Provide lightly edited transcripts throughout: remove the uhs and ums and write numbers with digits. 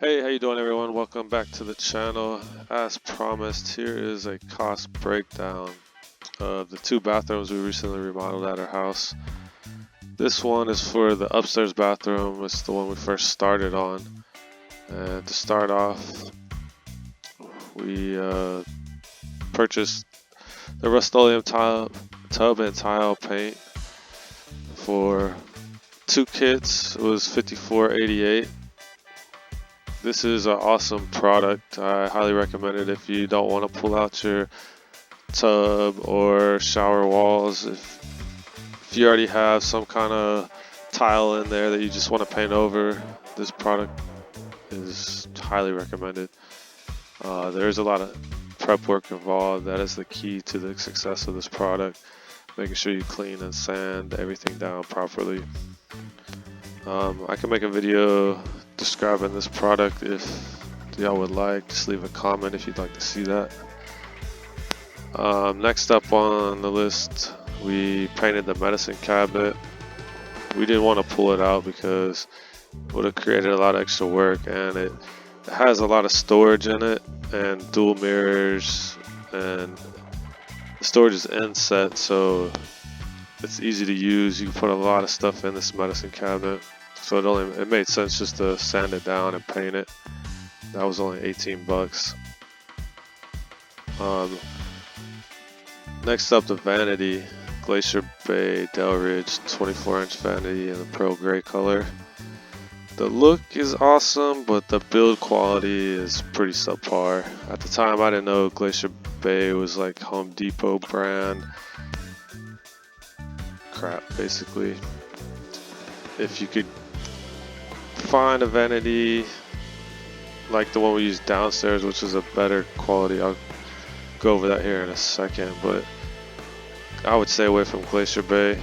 Hey, how you doing everyone? Welcome back to the channel. As promised, here is a cost breakdown of the two bathrooms we recently remodeled at our house. This one is for the upstairs bathroom. It's the one we first started on. And to start off, we purchased the Rust-Oleum tub and tile paint for two kits. It was $54.88. This is an awesome product. I highly recommend it if you don't want to pull out your tub or shower walls. If you already have some kind of tile in there that you just want to paint over, this product is highly recommended. There's a lot of prep work involved. That is the key to the success of this product. Making sure you clean and sand everything down properly. I can make a video describing this product if y'all would like. Just leave a comment if you'd like to see that. Next up on the list, we painted the medicine cabinet. We didn't want to pull it out because it would have created a lot of extra work, and it has a lot of storage in it and dual mirrors, and the storage is inset, so it's easy to use. You can put a lot of stuff in this medicine cabinet, so it made sense just to sand it down and paint it. That was only 18 bucks. Next up, the vanity, Glacier Bay Del Ridge 24-inch vanity in the pearl gray color. The look is awesome, but the build quality is pretty subpar. At the time, I didn't know Glacier Bay was like Home Depot brand crap, basically. If you could find a vanity like the one we used downstairs, which is a better quality, I'll go over that here in a second, but I would stay away from Glacier Bay,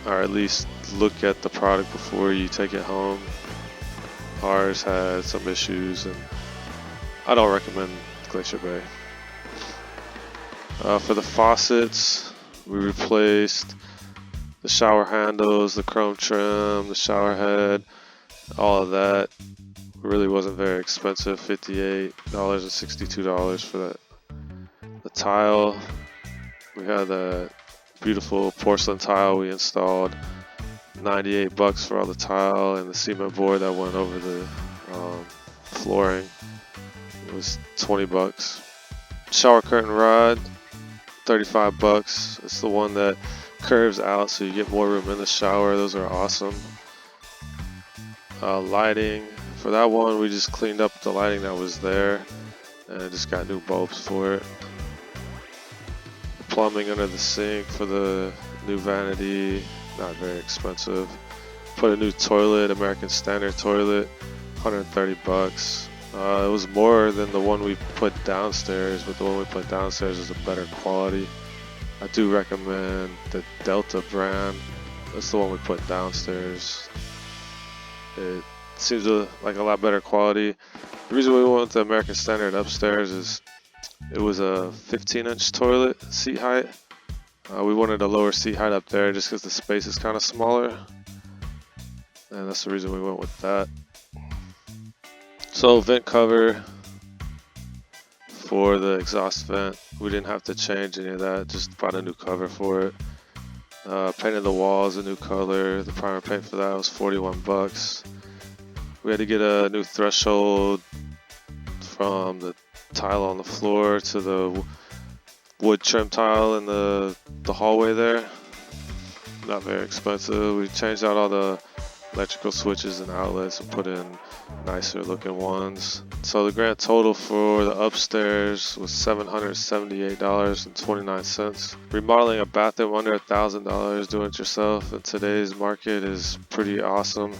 or at least look at the product before you take it home. Ours had some issues, and I don't recommend Glacier Bay. For the faucets, we replaced the shower handles, the chrome trim, the shower head, all of that. Really wasn't very expensive, $58 and $62 for that. The tile, we had a beautiful porcelain tile we installed, 98 bucks for all the tile, and the cement board that went over the flooring was 20 bucks. Shower curtain rod, 35 bucks. It's the one that curves out so you get more room in the shower. Those are awesome. Lighting, for that one we just cleaned up the lighting that was there and just got new bulbs for it. Plumbing under the sink for the new vanity, not very expensive. Put a new toilet, American Standard toilet, 130 bucks. It was more than the one we put downstairs, but the one we put downstairs is a better quality. I do recommend the Delta brand. That's the one we put downstairs. It seems like a lot better quality. The reason we went with the American Standard upstairs is it was a 15-inch toilet seat height. We wanted a lower seat height up there just because the space is kind of smaller, and that's the reason we went with that. So vent cover for the exhaust vent, we didn't have to change any of that, just bought a new cover for it. Painted the walls a new color. The primer paint for that was 41 bucks. We had to get a new threshold from the tile on the floor to the wood trim tile in the hallway there. Not very expensive. We changed out all the electrical switches and outlets and put in nicer looking ones. So the grand total for the upstairs was $778.29. Remodeling a bathroom under $1,000 doing it yourself in today's market is pretty awesome.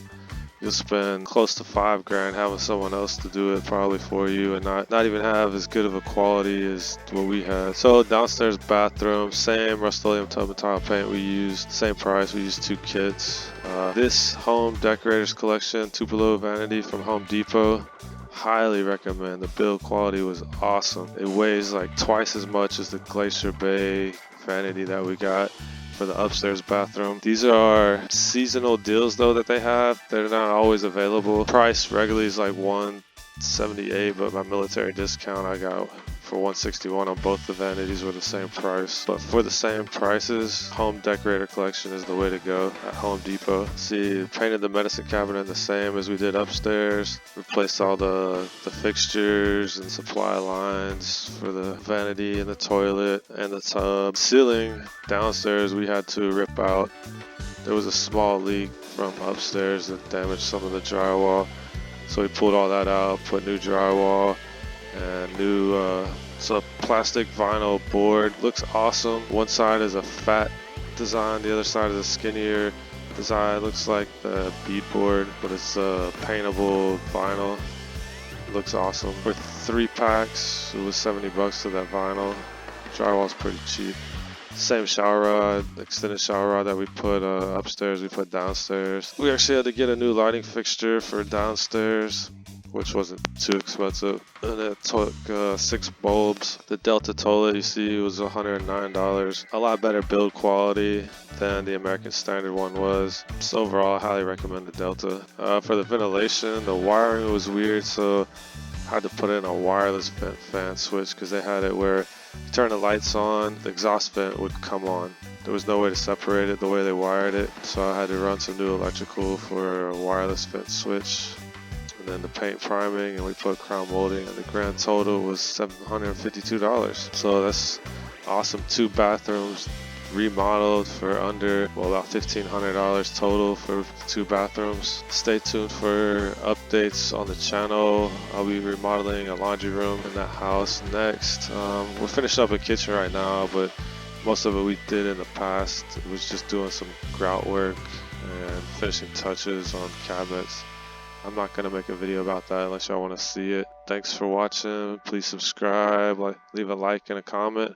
You'll spend close to $5,000 having someone else to do it probably for you, and not even have as good of a quality as what we had. So downstairs bathroom, same Rust-Oleum tub and tile paint we used, same price. We used two kits. This home decorators collection Tupelo vanity from Home Depot, highly recommend. The build quality was awesome. It weighs like twice as much as the Glacier Bay vanity that we got for the upstairs bathroom. These are seasonal deals though that they have. They're not always available. Price regularly is like $130 $178, but my military discount I got for $161 on both the vanities were the same price. But for the same prices, home decorator collection is the way to go at Home Depot. See, painted the medicine cabinet the same as we did upstairs. Replaced all the fixtures and supply lines for the vanity and the toilet and the tub. Ceiling downstairs we had to rip out. There was a small leak from upstairs that damaged some of the drywall. So we pulled all that out, put new drywall and new it's a plastic vinyl board. Looks awesome. One side is a fat design, the other side is a skinnier design. Looks like the beadboard, but it's paintable vinyl. Looks awesome. For 3 packs, it was $70 to that vinyl. Drywall's pretty cheap. Same shower rod, extended shower rod that we put upstairs, we put downstairs. We actually had to get a new lighting fixture for downstairs, which wasn't too expensive. And it took 6 bulbs. The Delta toilet you see was $109. A lot better build quality than the American Standard one was. So overall, I highly recommend the Delta. For the ventilation, the wiring was weird, so I had to put in a wireless vent fan switch because they had it where you turn the lights on, the exhaust vent would come on. There was no way to separate it the way they wired it, so I had to run some new electrical for a wireless vent switch. And then the paint priming, and we put crown molding, and the grand total was $752. So that's awesome. 2 bathrooms remodeled for under, well, about $1,500 total for 2 bathrooms. Stay tuned for updates on the channel. I'll be remodeling a laundry room in that house next. We're finishing up a kitchen right now, but most of it we did in the past. It was just doing some grout work and finishing touches on cabinets. I'm not going to make a video about that unless y'all want to see it. Thanks for watching. Please subscribe, leave a like and a comment.